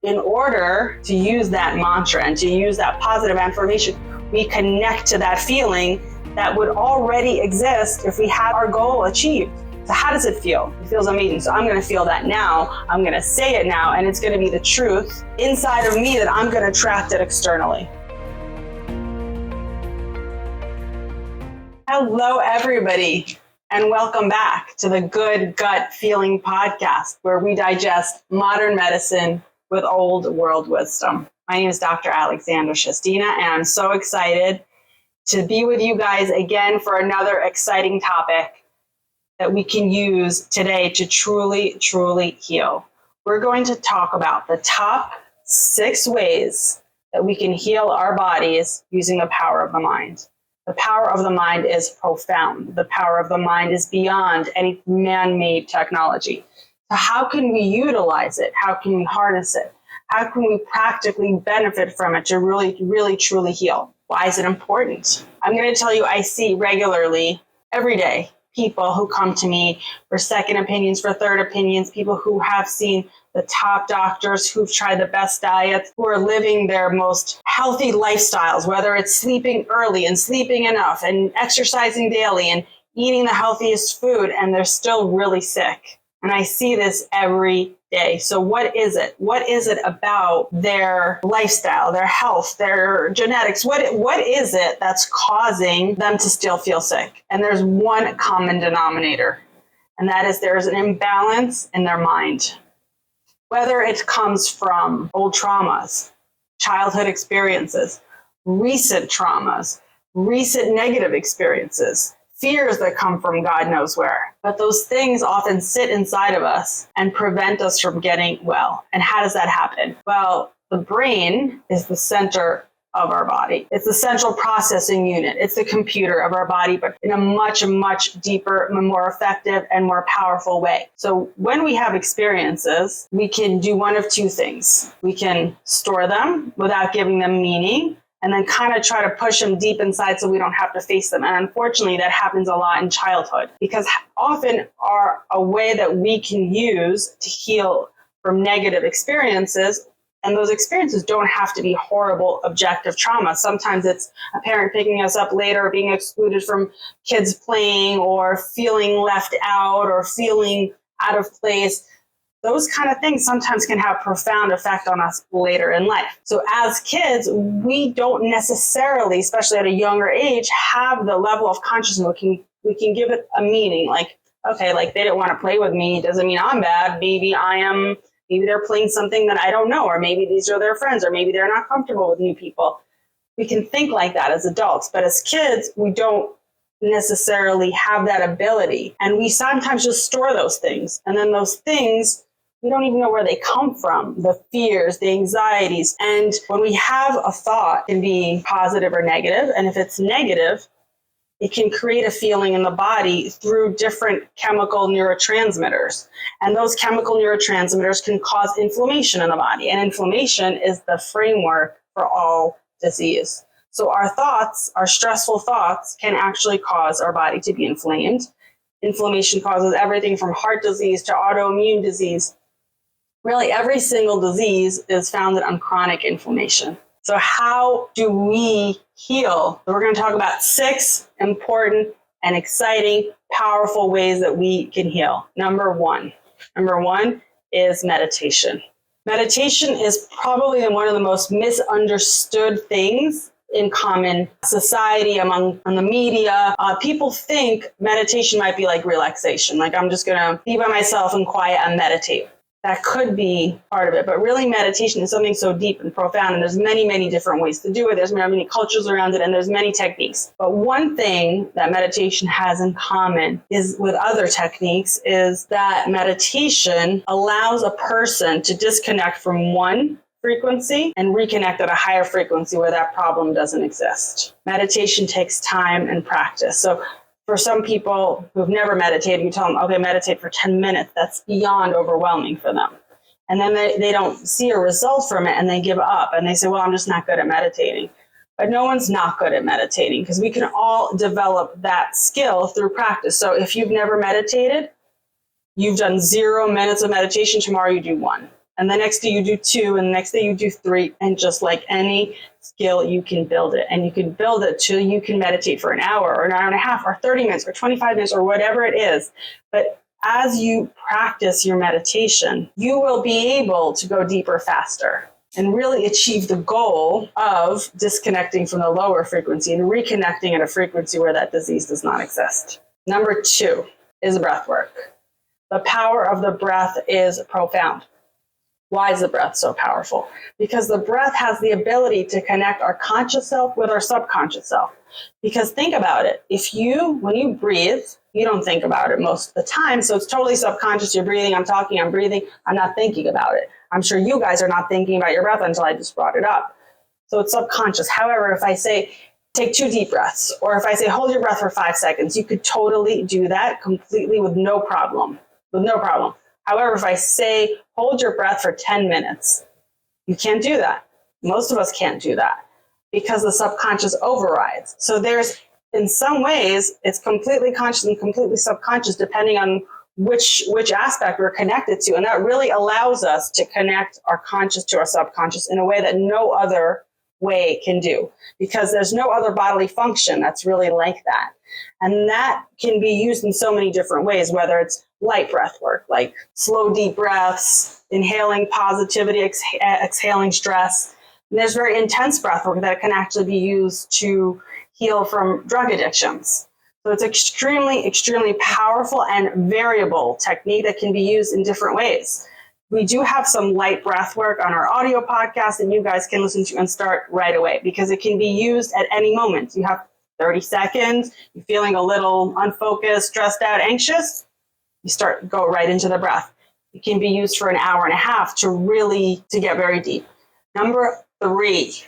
in order to use that mantra and to use that positive affirmation, we connect to that feeling that would already exist if we had our goal achieved. So how does it feel? It feels amazing. So I'm going to feel that now. I'm going to say it now, and it's going to be the truth inside of me that I'm going to attract it externally. Hello, everybody, and welcome back to the Good Gut Feeling podcast, where we digest modern medicine with old world wisdom. My name is Dr. Alexandra Shustina, and I'm so excited to be with you guys again for another exciting topic that we can use today to truly, truly heal. We're going to talk about the top 6 ways that we can heal our bodies using the power of the mind. The power of the mind is profound. The power of the mind is beyond any man-made technology. So how can we utilize it? How can we harness it? How can we practically benefit from it to really, really, truly heal? Why is it important? I'm going to tell you, I see regularly, every day, people who come to me for second opinions, for third opinions, people who have seen the top doctors, who've tried the best diets, who are living their most healthy lifestyles, whether it's sleeping early and sleeping enough and exercising daily and eating the healthiest food, and they're still really sick. And I see this every day. So what is it? What is it about their lifestyle, their health, their genetics? What is it that's causing them to still feel sick? And there's one common denominator, and that is there's an imbalance in their mind. Whether it comes from old traumas, childhood experiences, recent traumas, recent negative experiences, fears that come from God knows where. But those things often sit inside of us and prevent us from getting well. And how does that happen? Well, the brain is the center of our body. It's the central processing unit. It's the computer of our body, but in a much, much deeper, more effective, and more powerful way. So when we have experiences, we can do one of two things. We can store them without giving them meaning, and then kind of try to push them deep inside so we don't have to face them. And unfortunately, that happens a lot in childhood, because often a way that we can use to heal from negative experiences, and those experiences don't have to be horrible objective trauma. Sometimes it's a parent picking us up later, being excluded from kids playing, or feeling left out, or feeling out of place. Those kind of things sometimes can have profound effect on us later in life. So as kids, we don't necessarily, especially at a younger age, have the level of consciousness. We can give it a meaning, like, okay, like they didn't want to play with me, doesn't mean I'm bad. Maybe they're playing something that I don't know, or maybe these are their friends, or maybe they're not comfortable with new people. We can think like that as adults, but as kids, we don't necessarily have that ability. And we sometimes just store those things. And then those things, we don't even know where they come from, the fears, the anxieties. And when we have a thought, it can be positive or negative. And if it's negative, it can create a feeling in the body through different chemical neurotransmitters. And those chemical neurotransmitters can cause inflammation in the body. And inflammation is the framework for all disease. So our thoughts, our stressful thoughts, can actually cause our body to be inflamed. Inflammation causes everything from heart disease to autoimmune disease. Really, every single disease is founded on chronic inflammation. So how do we heal? So we're going to talk about 6 important and exciting, powerful ways that we can heal. Number one is meditation. Meditation is probably one of the most misunderstood things in common society, on the media. People think meditation might be like relaxation. Like, I'm just going to be by myself and quiet and meditate. That could be part of it, but really meditation is something so deep and profound, and there's many, many different ways to do it. There's many cultures around it, and there's many techniques. But one thing that meditation has in common is with other techniques is that meditation allows a person to disconnect from one frequency and reconnect at a higher frequency where that problem doesn't exist. Meditation takes time and practice. So for some people who've never meditated, you tell them, okay, meditate for 10 minutes. That's beyond overwhelming for them. And then they don't see a result from it and they give up and they say, well, I'm just not good at meditating. But no one's not good at meditating, because we can all develop that skill through practice. So if you've never meditated, you've done 0 minutes of meditation, tomorrow you do 1. And the next day you do 2, and the next day you do 3. And just like any skill, you can build it. And you can build it till you can meditate for an hour or an hour and a half or 30 minutes or 25 minutes or whatever it is. But as you practice your meditation, you will be able to go deeper faster and really achieve the goal of disconnecting from the lower frequency and reconnecting at a frequency where that disease does not exist. Number 2 is breath work. The power of the breath is profound. Why is the breath so powerful? Because the breath has the ability to connect our conscious self with our subconscious self. Because think about it. When you breathe, you don't think about it most of the time. So it's totally subconscious. You're breathing, I'm talking, I'm breathing. I'm not thinking about it. I'm sure you guys are not thinking about your breath until I just brought it up. So it's subconscious. However, if I say, take 2 deep breaths, or if I say, hold your breath for 5 seconds, you could totally do that completely with no problem. However, if I say, hold your breath for 10 minutes, you can't do that. Most of us can't do that because the subconscious overrides. So in some ways, it's completely conscious and completely subconscious depending on which aspect we're connected to. And that really allows us to connect our conscious to our subconscious in a way that no other way can do, because there's no other bodily function that's really like that. And that can be used in so many different ways, whether it's light breath work, like slow, deep breaths, inhaling positivity, exhaling stress. And there's very intense breath work that can actually be used to heal from drug addictions. So it's extremely, extremely powerful and variable technique that can be used in different ways. We do have some light breath work on our audio podcast that you guys can listen to and start right away, because it can be used at any moment. You have 30 seconds, you're feeling a little unfocused, stressed out, anxious, go right into the breath. It can be used for an hour and a half to get very deep. Number three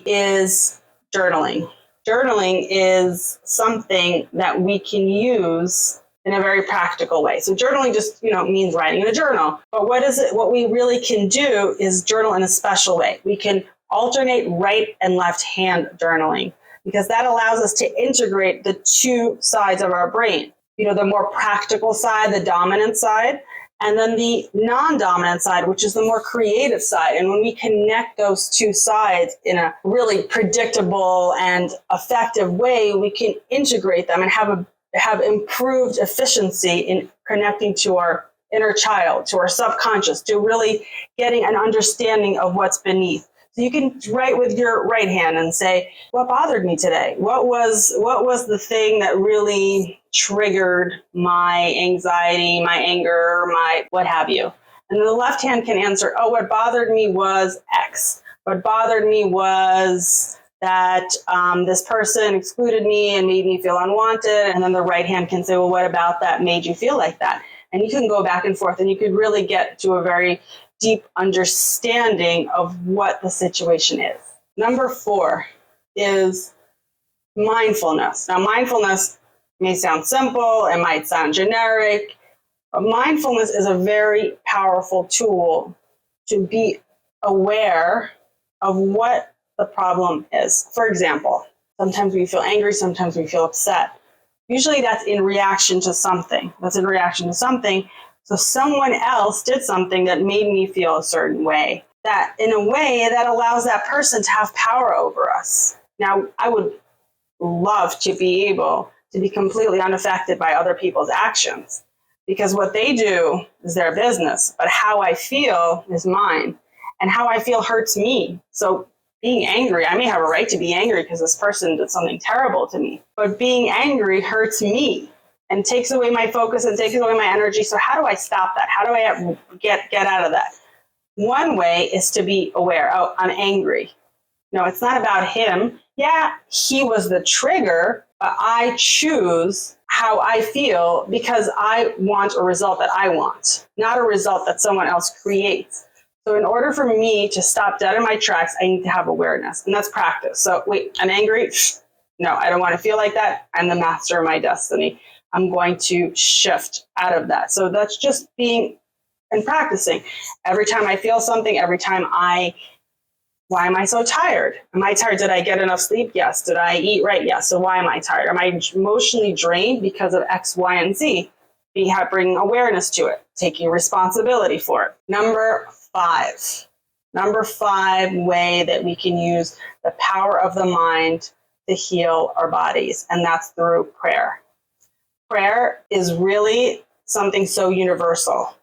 is journaling. Journaling is something that we can use in a very practical way. So journaling just, means writing in a journal. But what we really can do is journal in a special way. We can alternate right and left hand journaling, because that allows us to integrate the 2 sides of our brain. The more practical side, the dominant side, and then the non-dominant side, which is the more creative side. And when we connect those 2 sides in a really predictable and effective way, we can integrate them and have improved efficiency in connecting to our inner child, to our subconscious, to really getting an understanding of what's beneath. So you can write with your right hand and say, what bothered me today? What was the thing that really triggered my anxiety, my anger, my what have you? And then the left hand can answer, what bothered me was X. What bothered me was that this person excluded me and made me feel unwanted. And then the right hand can say, well, what about that made you feel like that? And you can go back and forth, and you could really get to a very deep understanding of what the situation is. Number 4 is mindfulness. Now, mindfulness may sound simple, it might sound generic, but mindfulness is a very powerful tool to be aware of what the problem is. For example, sometimes we feel angry, sometimes we feel upset. Usually that's in reaction to something. So someone else did something that made me feel a certain way. That in a way that allows that person to have power over us. Now, I would love to be able to be completely unaffected by other people's actions, because what they do is their business, but how I feel is mine, and how I feel hurts me. So being angry, I may have a right to be angry because this person did something terrible to me, but being angry hurts me and takes away my focus and takes away my energy. So how do I stop that? How do I get out of that? One way is to be aware. Oh, I'm angry. No, it's not about him. Yeah, he was the trigger, but I choose how I feel because I want a result that I want, not a result that someone else creates. So in order for me to stop dead in my tracks, I need to have awareness, and that's practice. So wait, I'm angry. No, I don't want to feel like that. I'm the master of my destiny. I'm going to shift out of that. So that's just being and practicing. Every time I feel something, why am I so tired? Am I tired? Did I get enough sleep? Yes. Did I eat right? Yes. So why am I tired? Am I emotionally drained because of X, Y, and Z? bringing awareness to it, taking responsibility for it. Number five way that we can use the power of the mind to heal our bodies, and that's through prayer. Prayer is really something so universal,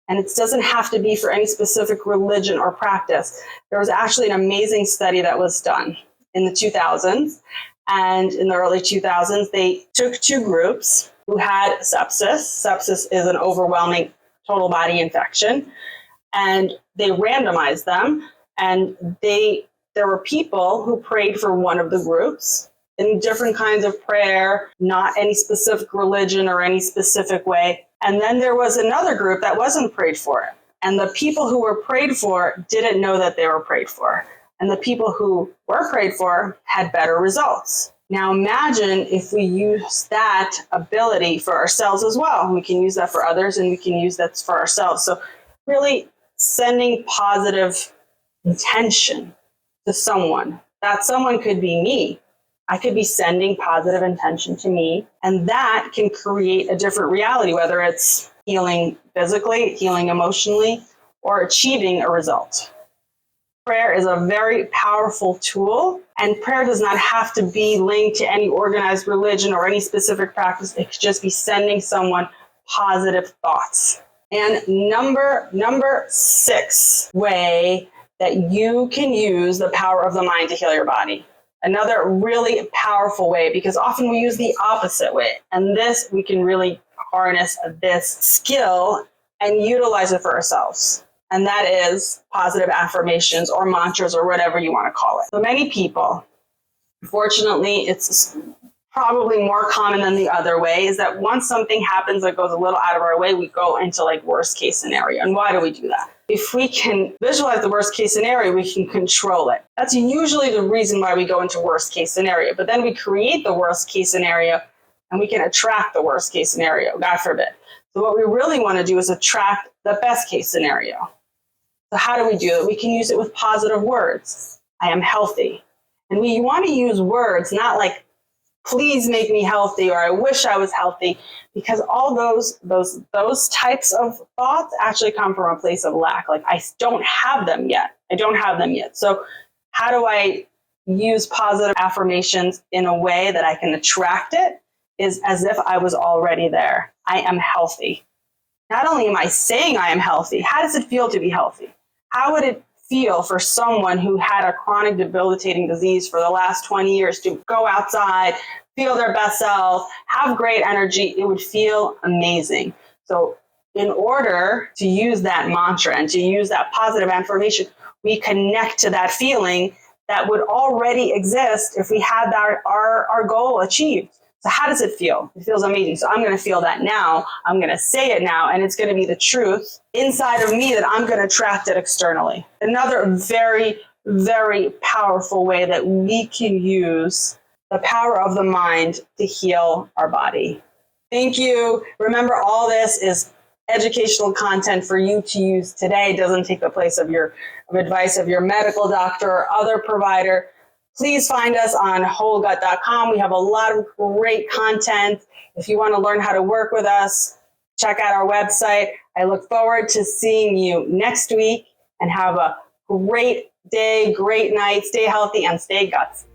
and it doesn't have to be for any specific religion or practice. There was actually an amazing study that was done in the 2000s, and in the early 2000s, they took two groups who had sepsis. Sepsis is an overwhelming total body infection, and they randomized them, and there were people who prayed for one of the groups in different kinds of prayer, not any specific religion or any specific way. And then there was another group that wasn't prayed for. And the people who were prayed for didn't know that they were prayed for. And the people who were prayed for had better results. Now imagine if we use that ability for ourselves as well. We can use that for others, and we can use that for ourselves. So really sending positive intention to someone. That someone could be me. I could be sending positive intention to me, and that can create a different reality, whether it's healing physically, healing emotionally, or achieving a result. Prayer is a very powerful tool, and prayer does not have to be linked to any organized religion or any specific practice. It could just be sending someone positive thoughts. And number 6 way that you can use the power of the mind to heal your body. Another really powerful way, because often we use the opposite way. And this, we can really harness this skill and utilize it for ourselves. And that is positive affirmations or mantras or whatever you want to call it. So many people, unfortunately, it's probably more common than the other way, is that once something happens that goes a little out of our way, we go into like worst case scenario. And why do we do that? If we can visualize the worst case scenario, we can control it. That's usually the reason why we go into worst case scenario. But then we create the worst case scenario, and we can attract the worst case scenario, God forbid. So what we really want to do is attract the best case scenario. So how do we do it? We can use it with positive words. I am healthy. And we want to use words, not like, please make me healthy, or I wish I was healthy, because all those types of thoughts actually come from a place of lack. Like, I don't have them yet. So how do I use positive affirmations in a way that I can attract it? Is as if I was already there. I am healthy. Not only am I saying I am healthy, how does it feel to be healthy? How would it feel for someone who had a chronic debilitating disease for the last 20 years to go outside, feel their best self, have great energy? It would feel amazing. So in order to use that mantra and to use that positive affirmation, we connect to that feeling that would already exist if we had our goal achieved. So how does it feel? It feels amazing. So I'm going to feel that now. I'm going to say it now, and it's going to be the truth inside of me that I'm going to attract it externally. Another very, very powerful way that we can use the power of the mind to heal our body. Thank you. Remember, all this is educational content for you to use today. It doesn't take the place of advice of your medical doctor or other provider. Please find us on wholegut.com. We have a lot of great content. If you want to learn how to work with us, check out our website. I look forward to seeing you next week, and have a great day, great night. Stay healthy and stay guts.